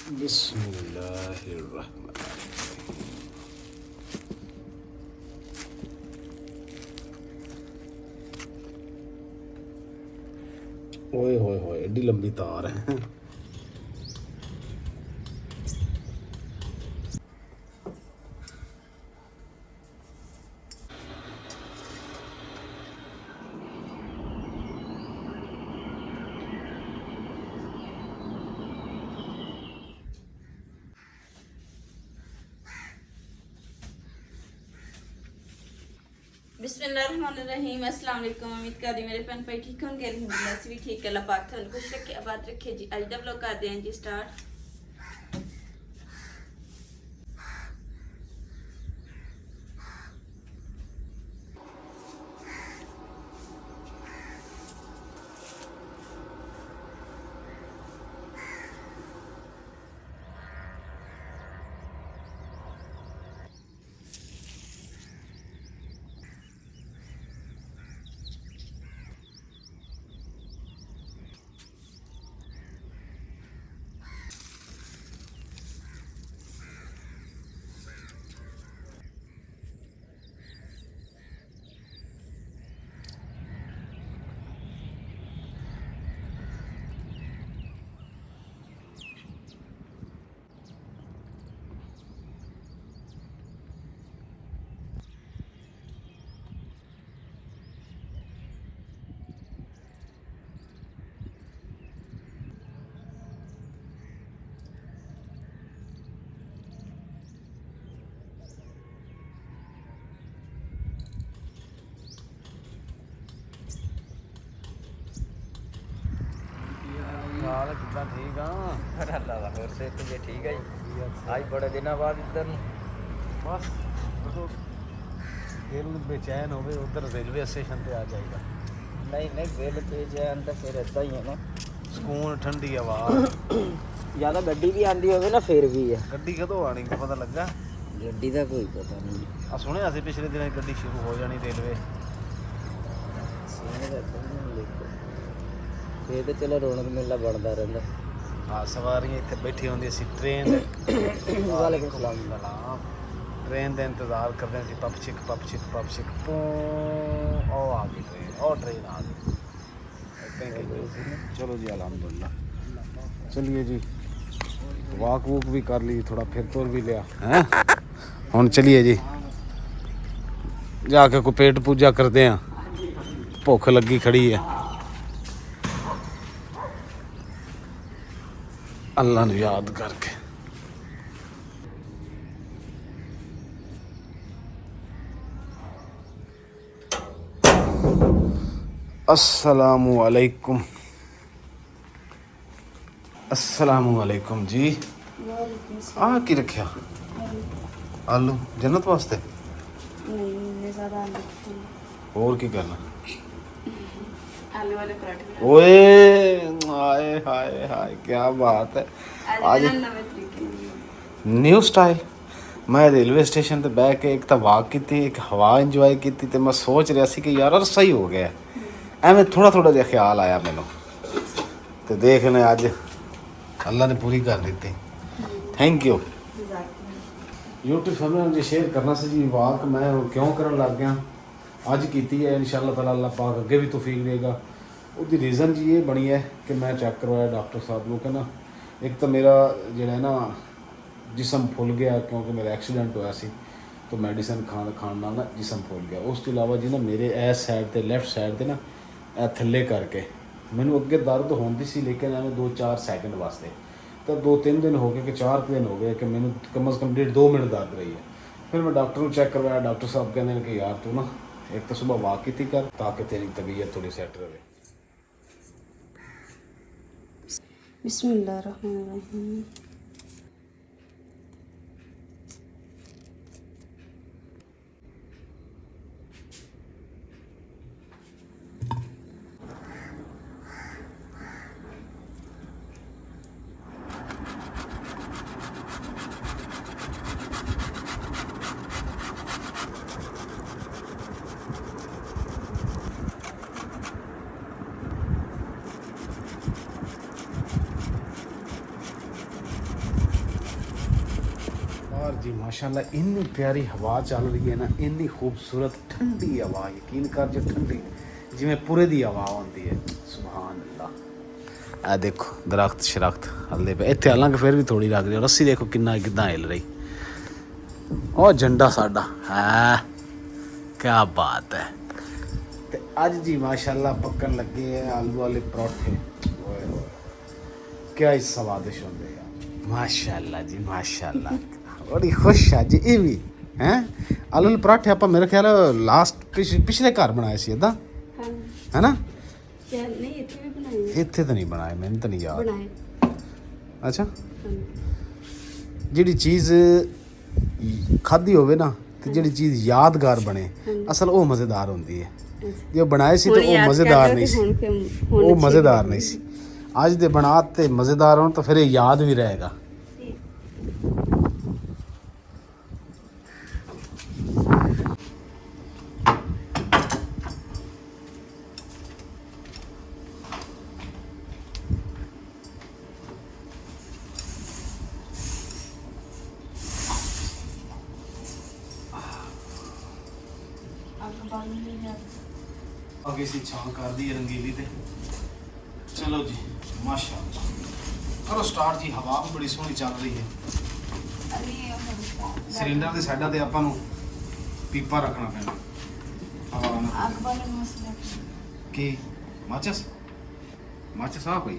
बिस्मिल्लाहिर्रहमानिर्रहीम। ओए होए होए, एडी लंबी तार है। बिस्मिल्लाहिर्रहमानिर्रहीम। अस्सलाम वालेकुम। उम्मीद करदी मेरे भैन भाई ठीक होंगे। अल्हम्दुलिल्लाह असीं भी ठीक। अल्लाह पाक तुहानूं खुश रखे, आबाद रखे जी। अज दा व्लॉग करदे हैं जी स्टार्ट। हाल कितना ठीक हाँ अल्लाह का होर से तुझे ठीक है आज बड़े दिनों बाद इधर बस तो दिल बेचैन हो उधर रेलवे स्टेशन पे आ जाएगा। नहीं नहीं दिल बेचैन तो फिर इदा ही है ना सुकून ठंडी हवा ज़्यादा गड्डी भी आती होवे ना फिर भी है गड्डी कदों आनी को पता लगा गड्डी का कोई पता नहीं आ सुने सी पिछले दिन गड्डी शुरू हो जानी रेलवे ये तो चलो रौनक मेला बनता रहता हाँ सवारियाँ इतने बैठी होंगी सी ट्रेन वालेकुम सलाम ट्रेन का इंतज़ार करते हैं पप छिक पू ओ आ गई ट्रेन और ट्रेन आ गई। चलो जी अल्हम्दुलिल्लाह चलिए जी वॉक वूक भी कर ली थोड़ा फिर तोड़ भी लिया हैं हम चलिए जी जाके को पेट पूजा करते हैं भुख लगी खड़ी है अल्लाह ने याद करके। अस्सलामु अलैकुम अस्सलामु अलैकुम जी। आ की रखिया आलू जन्नत वास्ते और की करना आलू वाले पराठे ओए हाय हाय हाय क्या बात है आज नवे तरीके न्यू स्टाइल। मैं रेलवे स्टेशन ते बह के एक तो वाक की एक हवा इंजॉय की ते मैं सोच रहा सी कि यार सही हो गया एवं थोड़ा थोड़ा जिहा ख्याल आया मैनू तो देख लें अज अल्लाह ने पूरी कर दी। थैंक यू यूट्यूब फैमिली ने शेयर करना सी जी वाक मैं क्यों करन लग गया अज की है इंशाअल्लाह ताला अल्लाह पाक अगे भी तौफीक देगा। उसकी रीज़न जी ये बनी है कि मैं चेक करवाया डॉक्टर साहब को कि ना एक तो मेरा जो है ना जिसम फुल गया क्योंकि मेरा एक्सीडेंट होया सी तो मेडिसिन खाण नाल ना जिसम फुल गया। उसके अलावा जी ना मेरे इस साइड ते लैफ्ट साइड ते ना थल्ले करके मैनू अगे दर्द होंदी सी लेकिन एवं 2-4 सैकेंड वास्ते तो 2-3 दिन हो गए कि 4 दिन हो गए कि मैंने कम अज़ कम 1.5-2 मिनट दर्द रही है। फिर मैं डॉक्टर को चेक करवाया डॉक्टर साहब कहते हैं कि यार तू ना एक तो सुबह वॉक की कर ताकि तेरी तबीयत थोड़ी सैट रहे। बिस्मिल्लाहिर्रहमानिर्रहीम। जी माशाल्लाह इन्नी प्यारी हवा चल रही है ना, इन्नी खूबसूरत ठंडी हवा, यकीन कर जो ठंडी जिमें पूरे दी हवा आती है। सुभान अल्लाह। आ देखो दरख्त शरख्त हल्ले पे इतने, हालांकि फिर भी थोड़ी रख दी। रस्सी देखो कितना कितना हिल रही। और झंडा साडा है, क्या बात है। ते अज जी माशाल्लाह पकन लगे है आलू वाले पराठे। ओए होए, क्या ही स्वादिष्ट होंगे यार, माशाल्लाह जी माशाल्लाह। बड़ी खुश है जी ये भी हैं। आलू वाले पराठे आप मेरे ख्याल लास्ट पिछले घर बनाए सी इदा, हाँ है ना? ਚੱਲ ਨਹੀਂ ਇੱਥੇ ਵੀ ਬਣਾਏ ਇੱਥੇ ਤਾਂ ਨਹੀਂ ਬਣਾਏ, ਮੈਨੂੰ ਤਾਂ ਨਹੀਂ ਯਾਦ। ਬਣਾਏ ਅੱਛਾ, ਹਾਂ ਜਿਹੜੀ ਚੀਜ਼ ਖਾਧੀ ਹੋਵੇ ਨਾ ਤੇ ਜਿਹੜੀ ਚੀਜ਼ ਯਾਦਗਾਰ ਬਣੇ, ਅਸਲ ਉਹ ਮਜ਼ੇਦਾਰ ਹੁੰਦੀ ਹੈ। ਜੇ ਬਣਾਏ ਸੀ ਤਾਂ ਉਹ ਮਜ਼ੇਦਾਰ ਨਹੀਂ ਸੀ, ਉਹ ਮਜ਼ੇਦਾਰ ਨਹੀਂ ਸੀ। ਅੱਜ ਦੇ ਬਣਾ ਤੇ ਮਜ਼ੇਦਾਰ ਹੋਣ ਤਾਂ ਫਿਰ ਇਹ ਯਾਦ ਵੀ ਰਹੇਗਾ। ਅੱਗੇ ਸੀ ਛਾਂ ਕਰਦੀ ਹੈ ਰੰਗੀਲੀ ਤੇ। ਚਲੋ ਜੀ ਮਾਸ਼ਾਅੱਲਾ ਕਰੋ ਸਟਾਰਟ ਜੀ। ਹਵਾ ਵੀ ਬੜੀ ਸੋਹਣੀ ਚੱਲ ਰਹੀ ਹੈ। ਸਿਲੰਡਰ ਦੇ ਸਾਈਡਾਂ ਤੇ ਆਪਾਂ ਨੂੰ ਪੀਪਾ ਰੱਖਣਾ ਪੈਣਾ ਹਵਾ ਨਾਲ। ਕੀ ਮਾਚਸ ਮਾਚਸ ਆ ਪਈ।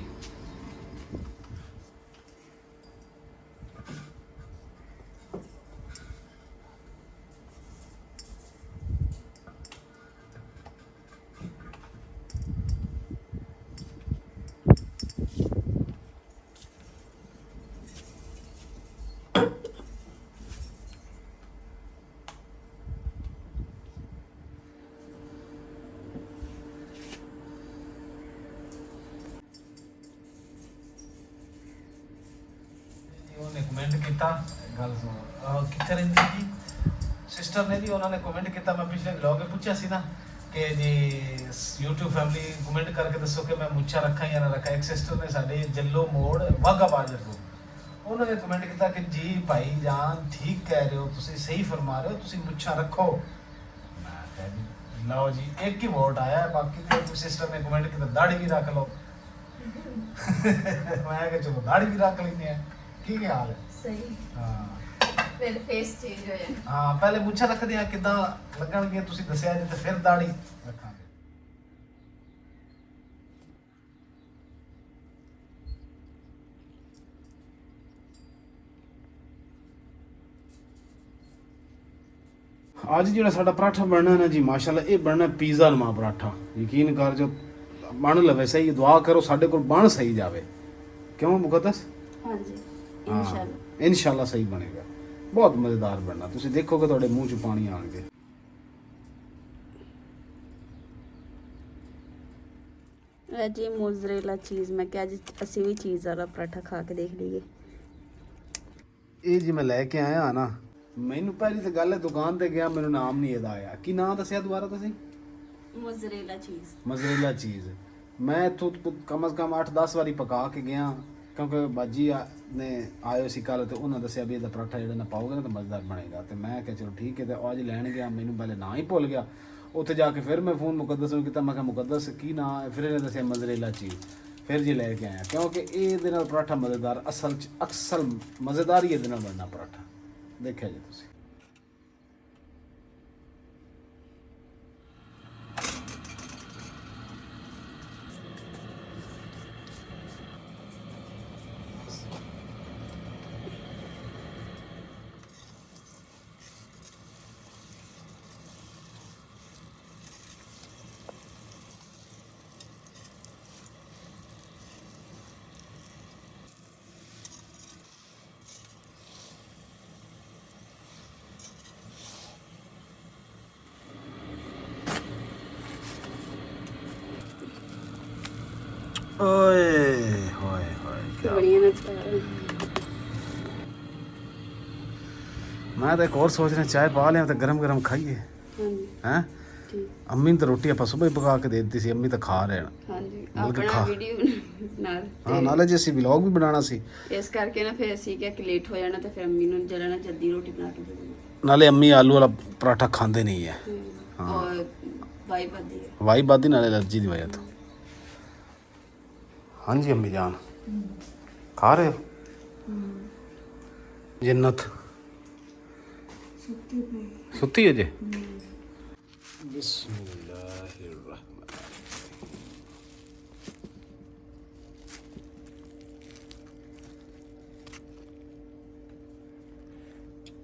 ਉਹਨੇ ਕਮੈਂਟ ਕੀਤਾ, ਗੱਲ ਸੁਣੋ ਕਿੱਥੇ ਰਹਿੰਦੀ ਜੀ ਸਿਸਟਰ ਨੇ ਜੀ, ਉਹਨਾਂ ਨੇ ਕਮੈਂਟ ਕੀਤਾ। ਮੈਂ ਪਿਛਲੇ ਵਲੌਗ ਵਿੱਚ ਪੁੱਛਿਆ ਸੀ ਨਾ ਕਿ ਜੀ YouTube ਫੈਮਿਲੀ ਕਮੈਂਟ ਕਰਕੇ ਦੱਸੋ ਕਿ ਮੈਂ ਮੁੱਛਾਂ ਰੱਖਾਂ ਜਾਂ ਨਾ ਰੱਖਾਂ। ਇੱਕ ਸਿਸਟਰ ਨੇ ਸਾਡੇ ਜੱਲੋ ਮੋੜ ਵਾਘਾ ਬਾਜ਼ਾਰ ਤੋਂ, ਉਹਨਾਂ ਨੇ ਕਮੈਂਟ ਕੀਤਾ ਕਿ ਜੀ ਭਾਈ ਜਾਨ ਠੀਕ ਕਹਿ ਰਹੇ ਹੋ, ਤੁਸੀਂ ਸਹੀ ਫਰਮਾ ਰਹੇ ਹੋ, ਤੁਸੀਂ ਮੁੱਛਾਂ ਰੱਖੋ। ਮੈਂ ਕਿਹਾ ਜੀ ਲਓ ਜੀ, ਇੱਕ ਹੀ ਵੋਟ ਆਇਆ, ਬਾਕੀ ਤੇ ਸਿਸਟਰ ਨੇ ਕਮੈਂਟ ਕੀਤਾ ਦਾੜੀ ਵੀ ਰੱਖ ਲਓ। ਮੈਂ ਕਿਹਾ ਚਲੋ ਦਾੜੀ ਵੀ ਰੱਖ ਲੈਂਦੇ ਆ। ਕੀ ਹਾਲ ਹੈ? ਸਹੀ। ਹਾਂ ਫਿਰ ਫੇਸ ਚੇਂਜ ਹੋ ਜਾਣਾ। ਹਾਂ ਪਹਿਲੇ ਮੁੱਛਾਂ ਰੱਖਦੇ ਆ ਕਿਦਾਂ ਲੱਗਣਗੇ ਤੁਸੀਂ ਦੱਸਿਆ ਜੀ, ਤੇ ਫਿਰ ਦਾੜੀ ਰੱਖਾਂਗੇ। ਅੱਜ ਜਿਹੜਾ ਸਾਡਾ ਪਰਾਠਾ ਬਣਨਾ ਨਾ ਜੀ ਮਾਸ਼ਾਅੱਲਾ, ਇਹ ਬਣਨਾ ਪੀਜ਼ਾ ਨੁਮਾ ਪਰਾਠਾ। ਯਕੀਨ ਕਰ ਜੋ ਬਣ ਲਵੇ ਸਹੀ, ਦੁਆ ਕਰੋ ਸਾਡੇ ਕੋਲ ਬਣ ਸਹੀ ਜਾਵੇ। ਕਿਉਂ ਮੁਕੱਦਸ? ਹਾਂਜੀ ਇਨਸ਼ਾਅੱਲਾ ਸਹੀ ਬਣੇਗਾ। ਬਹੁਤ ਮਜ਼ੇਦਾਰ ਬਣਨਾ, ਤੁਸੀਂ ਦੇਖੋਗੇ ਤੁਹਾਡੇ ਮੂੰਹ 'ਚ ਪਾਣੀ ਆਣਗੇ। ਜੀ ਮੋਜ਼ਰੇਲਾ ਚੀਜ਼, ਮੈਂ ਕਿਹਾ ਅੱਜ ਅਸੀਂ ਵੀ ਚੀਜ਼ ਵਾਲਾ ਪਰਾਠਾ ਖਾ ਕੇ ਦੇਖ ਲਈਏ। ਇਹ ਜੀ ਮੈਂ ਲੈ ਕੇ ਆਇਆ ਨਾ, ਮੈਨੂੰ ਪਹਿਲੀ ਤਾਂ ਗੱਲ ਹੈ ਦੁਕਾਨ ਤੇ ਗਿਆ, ਮੈਨੂੰ ਨਾਮ ਨਹੀਂ ਇਹਦਾ ਆਇਆ। ਕੀ ਨਾਮ ਦੱਸਿਆ ਦੁਬਾਰਾ ਤੁਸੀਂ? ਮੋਜ਼ਰੇਲਾ ਚੀਜ਼। ਮੋਜ਼ਰੇਲਾ ਚੀਜ਼। ਮੈਂ ਇੱਥੋਂ ਕਮ ਸੇ ਕਮ 8-10 ਵਾਰੀ ਪਕਾ ਕੇ ਗਿਆ, ਕਿਉਂਕਿ ਬਾਜੀ ਨੇ ਆਏ ਸੀ ਕੱਲ੍ਹ, ਤੇ ਉਹਨਾਂ ਦੱਸਿਆ ਵੀ ਇਹਦਾ ਪਰਾਠਾ ਜਿਹੜਾ ਨਾ ਪਾਓਗੇ ਨਾ ਤਾਂ ਮਜ਼ੇਦਾਰ ਬਣੇਗਾ। ਤੇ ਮੈਂ ਕਿਹਾ ਚਲੋ ਠੀਕ ਹੈ। ਤੇ ਅੱਜ ਲੈਣ ਗਿਆ, ਮੈਨੂੰ ਪਹਿਲੇ ਨਾਂ ਹੀ ਭੁੱਲ ਗਿਆ। ਉੱਥੇ ਜਾ ਕੇ ਫਿਰ ਮੈਂ ਫੋਨ ਮੁਕੱਦਸ ਨੂੰ ਕੀਤਾ, ਮੈਂ ਕਿਹਾ ਮੁਕੱਦਸ ਕੀ ਨਾਂ ਹੈ? ਫਿਰ ਇਹਨੇ ਦੱਸਿਆ ਮੋਜ਼ਰੇਲਾ ਚੀਜ਼। ਫਿਰ ਜੀ ਲੈ ਕੇ ਆਇਆ, ਕਿਉਂਕਿ ਇਹਦੇ ਨਾਲ ਪਰਾਠਾ ਮਜ਼ੇਦਾਰ, ਅਸਲ ਮਜ਼ੇਦਾਰ ਹੀ ਇਹਦੇ ਨਾਲ ਬਣਨਾ ਪਰਾਠਾ। ਦੇਖਿਆ ਜੀ ਤੁਸੀਂ। ਓਏ ਹੋਏ ਹੋਏ ਕੀ ਬੜੀਆਂ ਨਾ ਮੈਂ ਤਾਂ ਇੱਕ ਹੋਰ ਸੋਚ ਰਿਹਾ ਚਾय ਪਾ ਲਿਆ ਤੇ ਗਰਮ ਗਰਮ ਖਾਈਏ। ਹਾਂਜੀ हैं ਠੀਕ ਅੰਮੀ ਨੂੰ ਤਾਂ ਰੋਟੀ ਆਪਾਂ ਸੁਬਹ ਹੀ ਪਕਾ ਕੇ ਦੇ ਦਿੱਤੀ ਸੀ, ਅੰਮੀ ਤਾਂ ਖਾ ਰਹੇ ਹਨ। ਹਾਂਜੀ ਮਤਲਬ ਕਿ ਆਪਣਾ ਖਾ- ਵੀਡੀਓ ਨਾਲ ਹਾਂ ਨਾਲੇ ਜੇ ਅਸੀਂ ਵਲੌਗ ਵੀ ਬਣਾਉਣਾ ਸੀ, ਇਸ ਕਰਕੇ ਨਾ ਫਿਰ ਅਸੀਂ ਕਿਹਾ ਕਿ ਲੇਟ ਹੋ ਜਾਣਾ ਤੇ ਫਿਰ ਅੰਮੀ ਨੂੰ ਜਲਣਾ ਜਲਦੀ ਰੋਟੀ ਬਣਾ ਕੇ ਦੇ ਦੇਣੀ। ਨਾਲੇ ਅੰਮੀ ਆਲੂ ਵਾਲਾ ਪਰਾਠਾ ਖਾਂਦੇ ਨਹੀਂ ਹੈ, ਔਰ ਵਾਈ ਬੱਦੀ ਹੈ। ਵਾਈ ਬਾਦੀ ਨਾਲ ਐਲਰਜੀ ਦੀ ਵਜ੍ਹਾ ਤੋਂ। ਹਾਂਜੀ ਅੰਮੀ ਜਾਨ ਖਾ ਰਹੇ ਹੋ? ਜन्नत सुती है जे बिस्मिल्लाहिर्रहमान।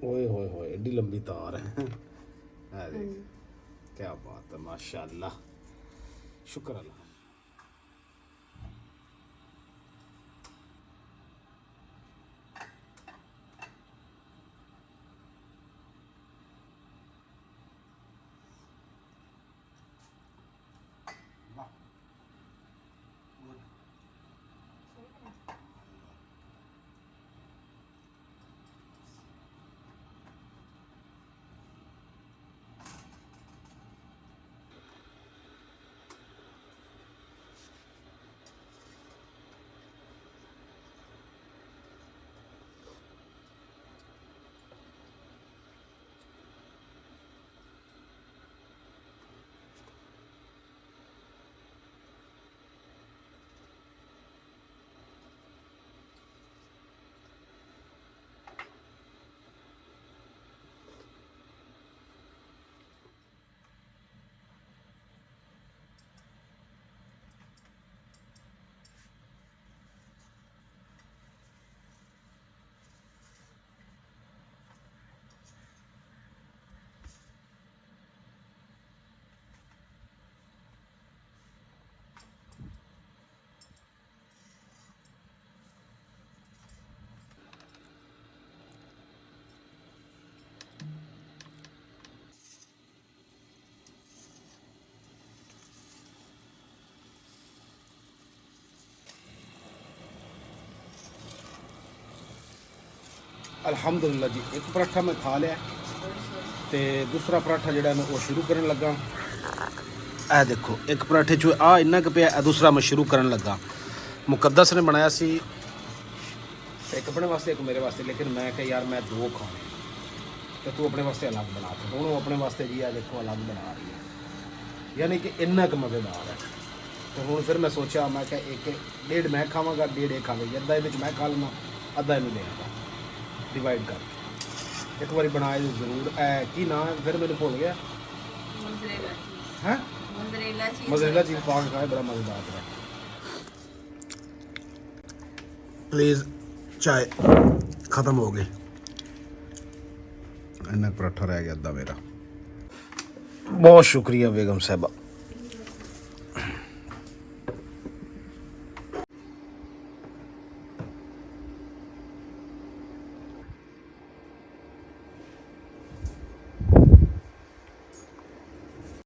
ओए होए होए एडी लंबी तार है। अरे क्या बात है, माशाल्लाह, शुक्र अल्लाह। ਅਲਹਮਦੁਲਿਲਾ ਜੀ, ਇੱਕ ਪਰਾਠਾ ਮੈਂ ਖਾ ਲਿਆ ਤੇ ਦੂਸਰਾ ਪਰਾਠਾ ਜਿਹੜਾ ਮੈਂ ਉਹ ਸ਼ੁਰੂ ਕਰਨ ਲੱਗਾ। ਇਹ ਦੇਖੋ ਇੱਕ ਪਰਾਠੇ 'ਚ ਆ ਇੰਨਾ ਕੁ ਪਿਆ, ਦੂਸਰਾ ਮੈਂ ਸ਼ੁਰੂ ਕਰਨ ਲੱਗਾ। ਮੁਕੱਦਸ ਨੇ ਬਣਾਇਆ ਸੀ ਇੱਕ ਆਪਣੇ ਵਾਸਤੇ ਇੱਕ ਮੇਰੇ ਵਾਸਤੇ, ਲੇਕਿਨ ਮੈਂ ਕਿਹਾ ਯਾਰ ਮੈਂ ਦੋ ਖਾਣੇ ਤੇ ਤੂੰ ਆਪਣੇ ਵਾਸਤੇ ਅਲੱਗ ਬਣਾ ਕੇ। ਹੁਣ ਉਹ ਆਪਣੇ ਵਾਸਤੇ ਜੀ ਆ ਦੇਖੋ ਅਲੱਗ ਬਣਾ ਰਹੀ ਹੈ, ਯਾਨੀ ਕਿ ਇੰਨਾ ਕੁ ਮਜ਼ੇਦਾਰ ਹੈ। ਤੇ ਹੁਣ ਫਿਰ ਮੈਂ ਸੋਚਿਆ, ਮੈਂ ਕਿਹਾ ਇੱਕ ਡੇਢ ਮੈਂ ਖਾਵਾਂਗਾ, ਡੇਢ ਇਹ ਖਾਵੇਗੀ, ਅੱਧਾ ਇਹਦੇ ਵਿੱਚ ਮੈਂ ਖਾ ਲਵਾਂ, ਅੱਧਾ ਇਹਨੂੰ ਲੈ ਆਵਾਂ, डिवाइड कर। एक बार बनाए जरूर। की नाम है फिर मैंने भूल गया है, मोज़रेला चीज़ पा के खाए, बड़ा मज़ेदार है। प्लीज़ चाय ख़त्म हो गई, इन्ना पराठा रह गया अद्धा मेरा। बहुत शुक्रिया बेगम साहबा।